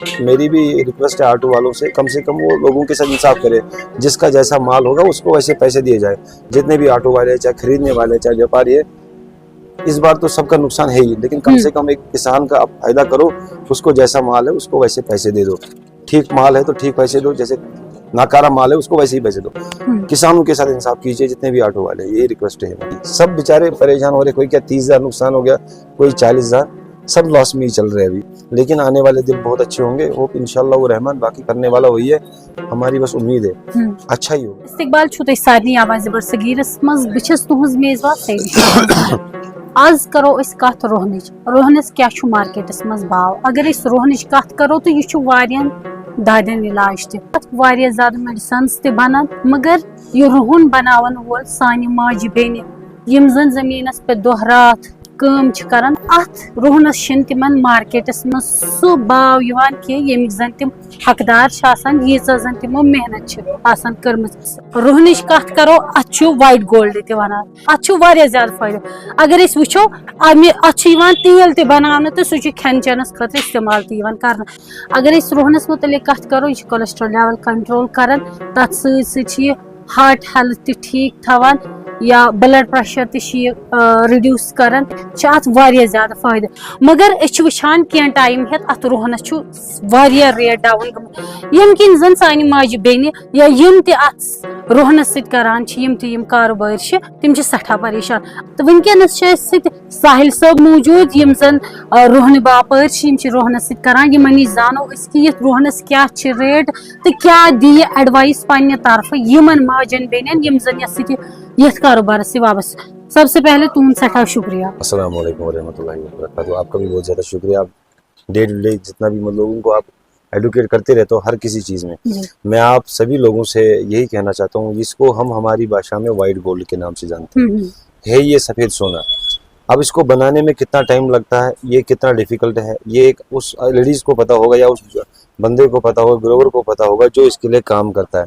मेरी भी रिक्वेस्ट है ऑटो वालों से कम वो लोगों के साथ इंसाफ करे। जिसका जैसा माल होगा उसको वैसे पैसे दिए जाए। जितने भी ऑटो वाले चाहे खरीदने वाले चाहे व्यापारी है, इस बार तो सबका नुकसान है ही, लेकिन कम से कम एक किसान का आप फायदा करो। उसको जैसा माल है उसको वैसे पैसे दे दो। ठीक माल है तो ठीक पैसे दो, जैसे नाकारा माल है उसको वैसे ही पैसे दो। किसानों के साथ इंसाफ कीजिए जितने भी ऑटो वाले, यही रिक्वेस्ट है मेरी। सब बेचारे परेशान हो रहे, कोई क्या 30,000 नुकसान हो गया, कोई 40,000, सब लॉस में ही चल रहे हैं अभी। लेकिन आने वाले दिन बहुत अच्छे होंगे, वो इंशाल्लाह वो रहमान, बाकी करने वाला वही है, हमारी बस उम्मीद है अच्छा ही होगा। इस्तकबाल छु तुह सारनी आवाज़ बरसगीरस मज बिछस तुहज मेजबान सैयद। आज करो इस कथ रोहनच। रोहनस क्या छु मार्केटस मज भाव। अगर इस रोहनच कथ करो तो यह छु वारियन दादन इलाज तह ज्यादा मेडिसिन्स ते बनान, मगर यह रोहन बनावन वोल सानि माजि बेनि यम जन जमीनस पे दोह रात काम छ करन, अत रोहनस छिन तिमन मार्केटस मज सु भाव यवान कि यमिक जन तिम हकदार छ आसान, यीचा जन तिमो मेहनत छ आसान करमज। रोहनच कथ करो, अत छु व्हाइट गोल्ड ते वनान, अत छु वारिया ज्यादा फायदा। अगर इस वुचो अत छु यवान तेल ते बनावना तो सु छु खेन चेनस खतर इस्तेमाल ते यवान करना। अगर इस रोहनस मुतलिक कथ करो, यह कोलेस्ट्रॉल लेवल कंट्रोल करन, तथ सत सत हार्ट हेल्थ ते ठीक थवान या ब्लड प्रेशर ते रिड्यूस करन, अत वारिया ज्यादा फायदा। मगर अस वुचान कह टाइम हेत अत रोहनस छु वारिया रेट डाउन गम, यम किन जन सानि माजि बेनि या यम ते अत रोहनस सत करान छ, यम ते यम कारोबार छ, तिम छ सठा परेशान। तो वनकस छ अस सत साहिल साहब मौजूद, यम जन रोहन बापर छ, यम छ रोहनस सत करान। यमन नश जानो अस कि यथ रोहनस क्या छ रेट तो क्या दी एडवाइस पन्ने तरफ यमन माजन बेनन यम जन यथ कारोबार से वाबस्ता। सबसे पहले तुम सठा शुक्रिया। अस्सलाम वालेकुम वरहमतुल्लाहि वबरकातुहू। आपका भी बहुत ज्यादा शुक्रिया। आप डे टू डे जितना भी लोगों को आप एडुकेट करते रहते हो हर किसी चीज में। मैं आप सभी लोगों से यही कहना चाहता हूँ, जिसको हम हमारी भाषा में व्हाइट गोल्ड के नाम से जानते हैं, है ये सफेद सोना। अब इसको बनाने में कितना टाइम लगता है, ये कितना डिफिकल्ट है, ये एक उस लेडीज को पता होगा या उस बंदे को पता होगा, ग्रोवर को पता होगा जो इसके लिए काम करता है।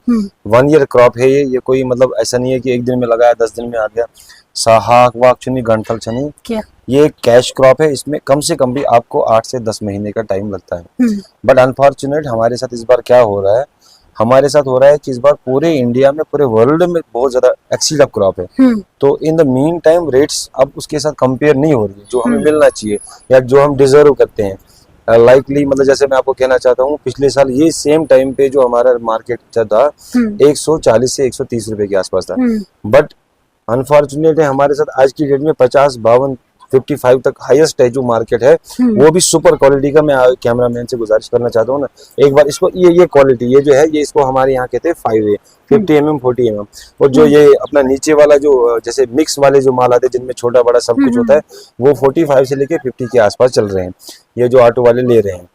1 ईयर क्रॉप है ये कोई मतलब ऐसा नहीं है कि एक दिन में लगाया 10 दिन में आ गया। साहाक वाक छनी गंठल छनी, ये कैश क्रॉप है। इसमें कम से कम भी आपको 8 से 10 महीने का टाइम लगता है। बट अनफॉर्चुनेट हमारे साथ इस बार क्या हो रहा है, हमारे साथ हो रहा है कि इस बार पूरे इंडिया में पूरे वर्ल्ड में बहुत ज्यादा एक्सीड ऑफ क्रॉप है। तो in the mean time rates अब उसके साथ कंपेयर नहीं हो रही है जो हमें मिलना चाहिए या जो हम डिजर्व करते हैं। लाइकली मतलब जैसे मैं आपको कहना चाहता हूँ, पिछले साल ये सेम टाइम पे जो हमारा मार्केट था 140 से 130 रुपए के आसपास था। बट अनफॉर्चुनेट है हमारे साथ आज की डेट में 50, 52, 55 तक हाईएस्ट है जो मार्केट है, वो भी सुपर क्वालिटी का। मैं कैमरामैन से गुजारिश करना चाहता हूँ ना, एक बार इसको ये क्वालिटी ये जो है ये इसको हमारे यहाँ कहते हैं 5A 50 mm 40 mm। और जो ये अपना नीचे वाला जो जैसे मिक्स वाले जो माल आते हैं जिनमें छोटा बड़ा सब कुछ होता है, वो 45 से लेके 50 के आसपास चल रहे हैं, ये जो ऑटो वाले ले रहे हैं।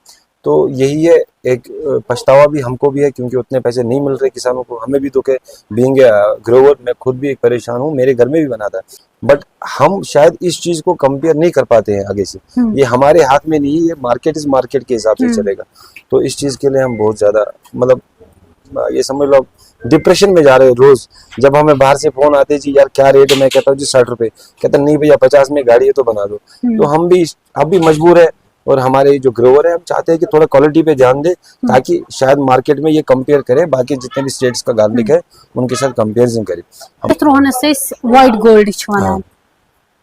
तो यही है, एक पछतावा भी हमको भी है क्योंकि उतने पैसे नहीं मिल रहे किसानों को। हमें भी तो के बीइंग ग्रोवर मैं खुद भी एक परेशान हूँ, मेरे घर में भी बना था। बट हम शायद इस चीज को कंपेयर नहीं कर पाते हैं आगे से। ये हमारे हाथ में नहीं है, ये मार्केट इज मार्केट के हिसाब से चलेगा। तो इस चीज के लिए हम बहुत ज्यादा मतलब ये समझ लो डिप्रेशन में जा रहे हैं। रोज जब हमें बाहर से फोन आते जी यार क्या रेट है, मैं कहता हूँ जी 60 रुपए, कहता नहीं भैया 50 में गाड़ी है तो बना दो। तो हम भी मजबूर है। और हमारे जो ग्रोवर है हम चाहते हैं कि थोड़ा क्वालिटी पे ध्यान दे, ताकि शायद मार्केट में ये कंपेयर करें बाकी जितने भी स्टेट्स का गार्लिक है उनके साथ कंपेरिजन करें। व्हाइट गोल्ड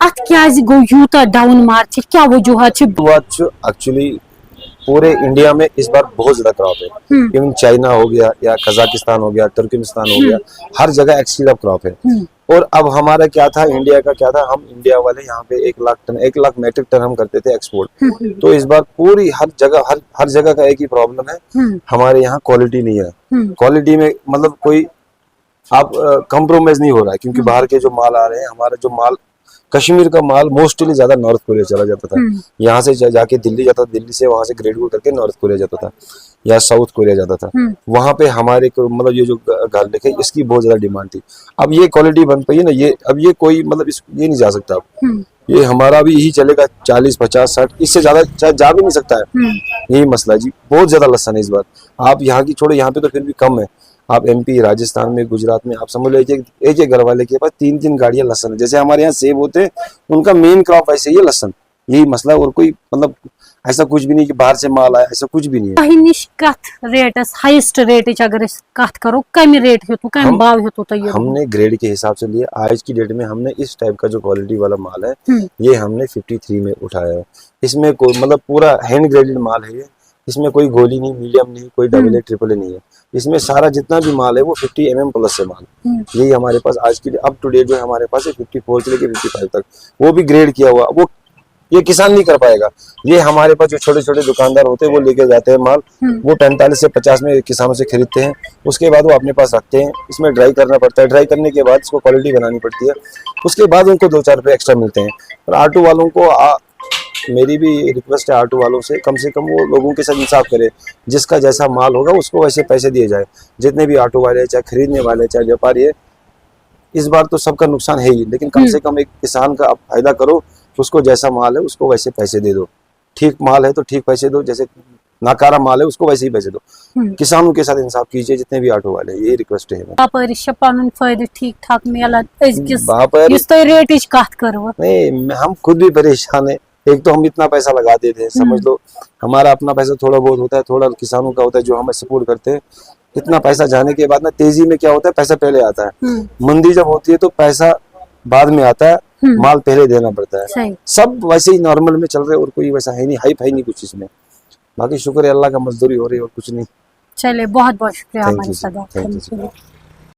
अत क्या गो यूता डाउन मार्केट, क्या वजूहत एक्चुअली पूरे इंडिया में इस बार बहुत ज्यादा क्रॉप है। इवन चाइना हो गया या कजाकिस्तान हो गया, तुर्कमेनिस्तान हो गया, हर जगह एक्सीड ऑफ क्रॉप है। और अब हमारा क्या था, इंडिया का क्या था, हम इंडिया वाले यहाँ पे 1 lakh ton 1 lakh metric ton हम करते थे एक्सपोर्ट। तो इस बार पूरी हर जगह का एक ही प्रॉब्लम है, हमारे यहाँ क्वालिटी नहीं है। क्वालिटी में मतलब कोई आप कॉम्प्रोमाइज नहीं हो रहा है, क्योंकि बाहर के जो माल आ रहे हैं, हमारा जो माल कश्मीर का माल मोस्टली ज्यादा नॉर्थ कोरिया चला जाता था। यहाँ से जाके दिल्ली जाता था, दिल्ली से वहां से ग्रेड को करके नॉर्थ कोरिया जाता था या साउथ कोरिया जाता था। वहां पे हमारे को मतलब ये जो गार्लिक है इसकी बहुत ज्यादा डिमांड थी। अब ये क्वालिटी बन पाई है ना, ये अब ये कोई मतलब ये नहीं जा सकता। अब ये हमारा भी यही चलेगा 40, 50, 60, इससे ज्यादा शायद जा भी नहीं सकता है। यही मसला जी, बहुत ज्यादा लसन है इस बार। आप यहाँ की छोड़ो, यहाँ पे तो फिर भी कम है। आप MP, राजस्थान में, गुजरात में आप समझ लो एक घर वाले के पास 3-3 गाड़ियां लहसन है। जैसे हमारे यहाँ सेब होते हैं, उनका मेन क्रॉप वैसे ही है लहसन। यही मसला, और कोई मतलब ऐसा कुछ भी नहीं कि बाहर से माल आया, ऐसा कुछ भी नहीं है। तोह निश कथ रेटस हाईएस्ट रेट अगर अस कथ करो कम रेट हेतु कम हम- भाव हेतु तो ये हमने ग्रेड के हिसाब से लिए। आज की डेट में हमने इस टाइप का जो क्वालिटी वाला माल है ये हमने 53 में उठाया है। इसमें कोई मतलब पूरा हैंड ग्रेडेड माल है ये। इसमें कोई गोली नहीं, मीडियम नहीं, कोई डबल ए ट्रिपल ए नहीं है। इसमें सारा जितना भी माल है वो 50 mm प्लस है माल। यही हमारे पास आज की अप टू डेट जो है हमारे पास है 54 से लेके 55 तक, वो भी ग्रेड किया हुआ। वो ये किसान नहीं कर पाएगा। ये हमारे पास जो छोटे छोटे दुकानदार होते हैं वो लेके जाते हैं माल, वो 45 से 50 में किसानों से खरीदते हैं। उसके बाद वो अपने पास रखते हैं। इसमें ड्राई करना पड़ता है, ड्राई करने के बाद इसको क्वालिटी बनानी पड़ती है। उसके बाद उनको 2-4 रुपये एक्स्ट्रा मिलते हैं। और ऑटो वालों को मेरी भी रिक्वेस्ट है ऑटो वालों से कम वो लोगों के साथ इंसाफ करे। जिसका जैसा माल होगा उसको वैसे पैसे दिए जाए। जितने भी ऑटो वाले चाहे खरीदने वाले चाहे व्यापारी है, इस बार तो सबका नुकसान है ही, लेकिन कम से कम एक किसान का आप फायदा करो। उसको जैसा माल है उसको वैसे पैसे दे दो। ठीक माल है तो ठीक पैसे दो, जैसे नाकारा माल है उसको वैसे ही पैसे दो। किसानों के साथ इंसाफ कीजिए जितने भी ऑटो वाले, ये रिक्वेस्ट है। पन फायदे ठीक ठाक मिलान रेट कथ कर नहीं, हम खुद भी परेशान है। एक तो हम इतना पैसा लगा देते हैं, समझ लो हमारा अपना पैसा थोड़ा बहुत होता है, थोड़ा किसानों का होता है जो हमें सपोर्ट करते हैं। इतना पैसा जाने के बाद ना तेजी में क्या होता है, पैसा पहले आता है। मंदी जब होती है तो पैसा बाद में आता है, माल पहले देना पड़ता है। सब वैसे ही नॉर्मल में चल रहे, और कोई वैसा है नहीं, हाई फाई नहीं कुछ इसमें। बाकी शुक्र है अल्लाह का, मजदूरी हो रही है और कुछ नहीं। चले बहुत बहुत शुक्रिया हमारे साथ। Thank you.